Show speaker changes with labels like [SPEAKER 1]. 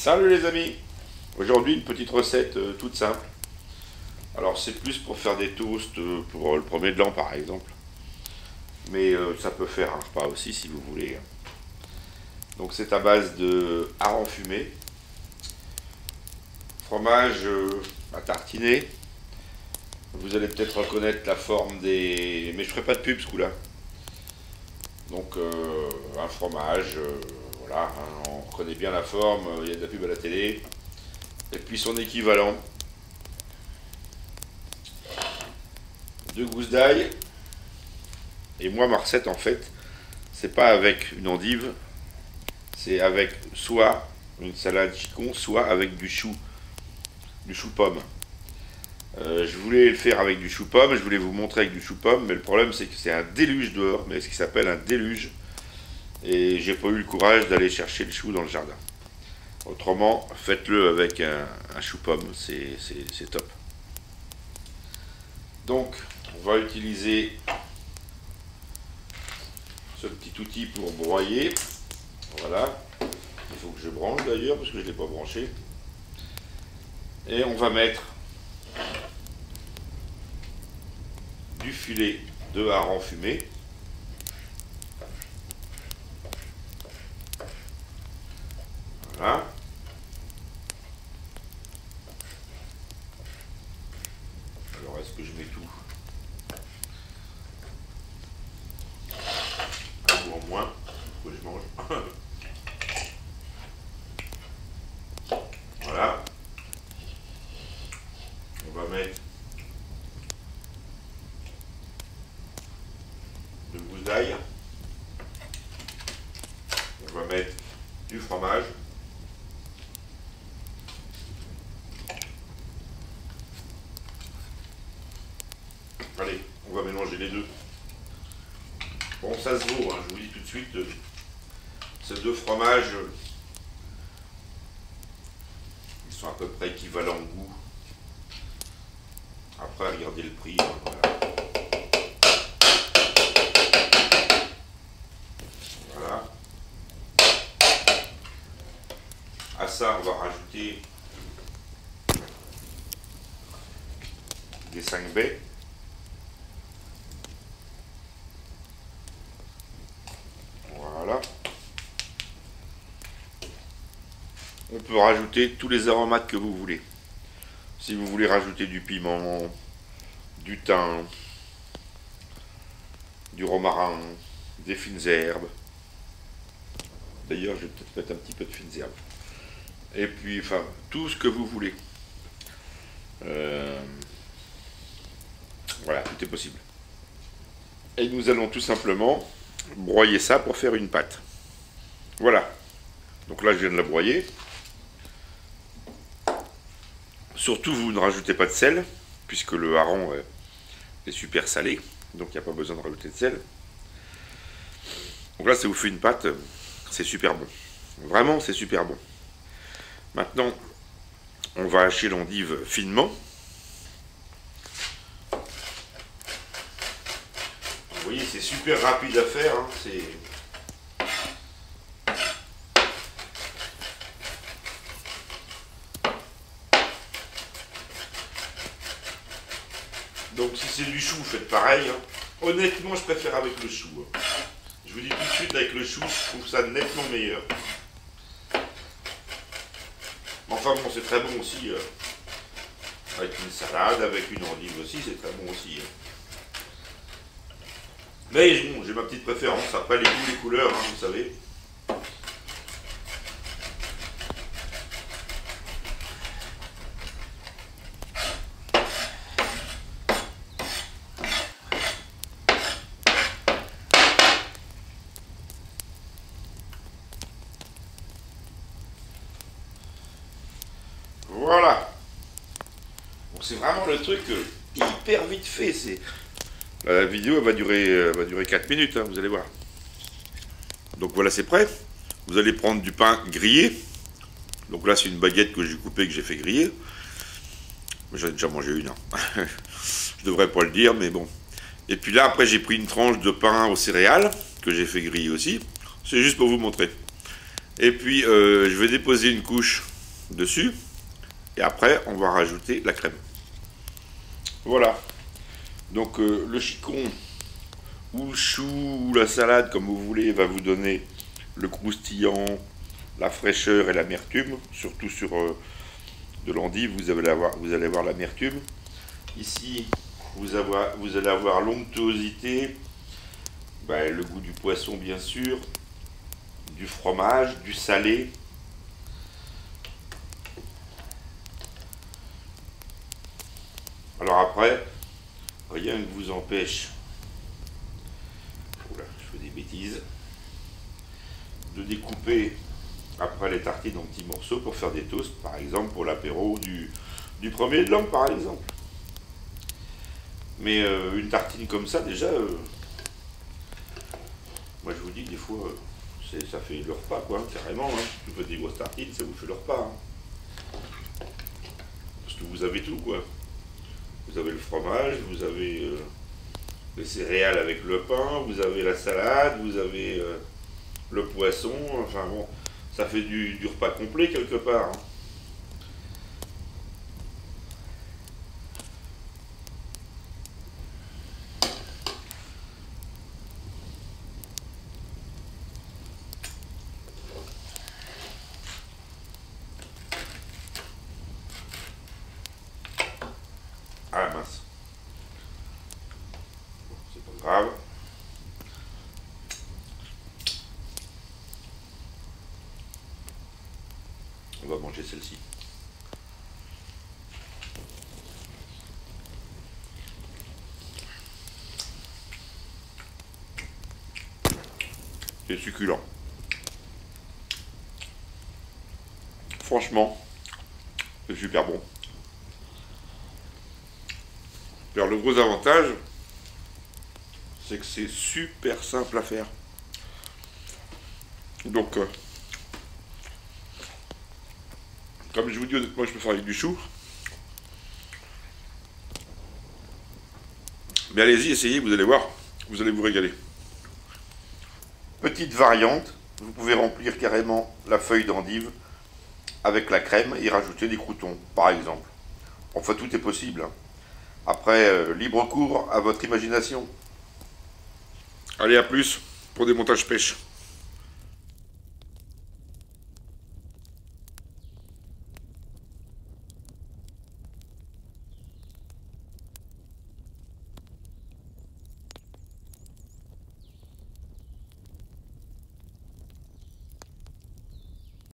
[SPEAKER 1] Salut les amis! Aujourd'hui une petite recette toute simple. Alors c'est plus pour faire des toasts pour le premier de l'an par exemple. Mais ça peut faire un repas aussi si vous voulez. Donc c'est à base de hareng fumé, fromage à tartiner. Vous allez peut-être reconnaître la forme des... Mais je ferai pas de pub ce coup-là. Donc un fromage, voilà, hein, on reconnaît bien la forme, il y a de la pub à la télé. Et puis son équivalent, 2 gousses d'ail. Et moi ma recette en fait, c'est pas avec une endive, c'est avec soit une salade chicon, soit avec du chou pomme. Je voulais le faire avec du chou pomme, je voulais vous montrer avec du chou pomme, mais le problème c'est que c'est un déluge dehors, mais ce qui s'appelle un déluge, et j'ai pas eu le courage d'aller chercher le chou dans le jardin. Autrement, faites-le avec un chou pomme, c'est top. Donc, on va utiliser ce petit outil pour broyer. Voilà. Il faut que je branche d'ailleurs, parce que je ne l'ai pas branché. Et on va mettre du filet de hareng fumé. Voilà. Alors, est-ce que je mets tout? Un goût en moins, faut que je mange. Voilà. On va mettre 2 gousses d'ail. On va mettre du fromage. Allez, on va mélanger les deux. Bon, ça se vaut, hein, je vous dis tout de suite, ces deux fromages, ils sont à peu près équivalents en goût. Après, regardez le prix, hein, voilà. Voilà. À ça, on va rajouter des 5 baies. Voilà. On peut rajouter tous les aromates que vous voulez. Si vous voulez rajouter du piment, du thym, du romarin, des fines herbes. D'ailleurs, je vais peut-être mettre un petit peu de fines herbes. Et puis, enfin, tout ce que vous voulez. Voilà, tout est possible. Et nous allons tout simplement broyer ça pour faire une pâte. Voilà. Donc là, je viens de la broyer. Surtout, vous ne rajoutez pas de sel, puisque le hareng est super salé. Donc, il n'y a pas besoin de rajouter de sel. Donc là, ça vous fait une pâte, c'est super bon. Vraiment, c'est super bon. Maintenant, on va hacher l'endive finement. Vous voyez, c'est super rapide à faire. Hein, Donc si c'est du chou, faites pareil. Hein. Honnêtement, je préfère avec le chou. Hein. Je vous dis tout de suite, avec le chou, je trouve ça nettement meilleur. Enfin bon, c'est très bon aussi. Avec une salade, avec une endive aussi, c'est très bon aussi. Hein. Mais bon, j'ai ma petite préférence. Après, les goûts, les couleurs, hein, vous savez. Voilà. Donc c'est vraiment le truc hyper vite fait. La vidéo elle va durer 4 minutes, hein, vous allez voir. Donc voilà, c'est prêt. Vous allez prendre du pain grillé. Donc là, c'est une baguette que j'ai coupée, que j'ai fait griller. J'en ai déjà mangé une. Hein. Je devrais pas le dire, mais bon. Et puis là, après, j'ai pris une tranche de pain aux céréales, que j'ai fait griller aussi. C'est juste pour vous montrer. Et puis, je vais déposer une couche dessus. Et après, on va rajouter la crème. Voilà. Donc le chicon, ou le chou, ou la salade, comme vous voulez, va vous donner le croustillant, la fraîcheur et l'amertume. Surtout sur de l'endive, vous allez avoir l'amertume. Ici, vous allez avoir l'onctuosité, le goût du poisson bien sûr, du fromage, du salé. Alors après, rien ne vous empêche, oula, je fais des bêtises, de découper après les tartines en petits morceaux pour faire des toasts, par exemple pour l'apéro du premier de l'an par exemple. Mais une tartine comme ça déjà, moi je vous dis que des fois, ça fait le repas quoi, carrément. Hein. Vous faites des grosses tartines, ça vous fait le repas. Hein. Parce que vous avez tout quoi. Vous avez le fromage, vous avez les céréales avec le pain, vous avez la salade, vous avez le poisson, enfin bon, ça fait du repas complet quelque part. Hein. Ah mince. C'est pas grave. On va manger celle-ci. C'est succulent. Franchement, c'est super bon. Alors, le gros avantage, c'est que c'est super simple à faire. Donc, comme je vous dis honnêtement, je peux faire avec du chou. Mais allez-y, essayez, vous allez voir, vous allez vous régaler. Petite variante, vous pouvez remplir carrément la feuille d'endive avec la crème et rajouter des croûtons, par exemple. Enfin, tout est possible. Hein. Après, libre cours à votre imagination. Allez, à plus pour des montages pêche.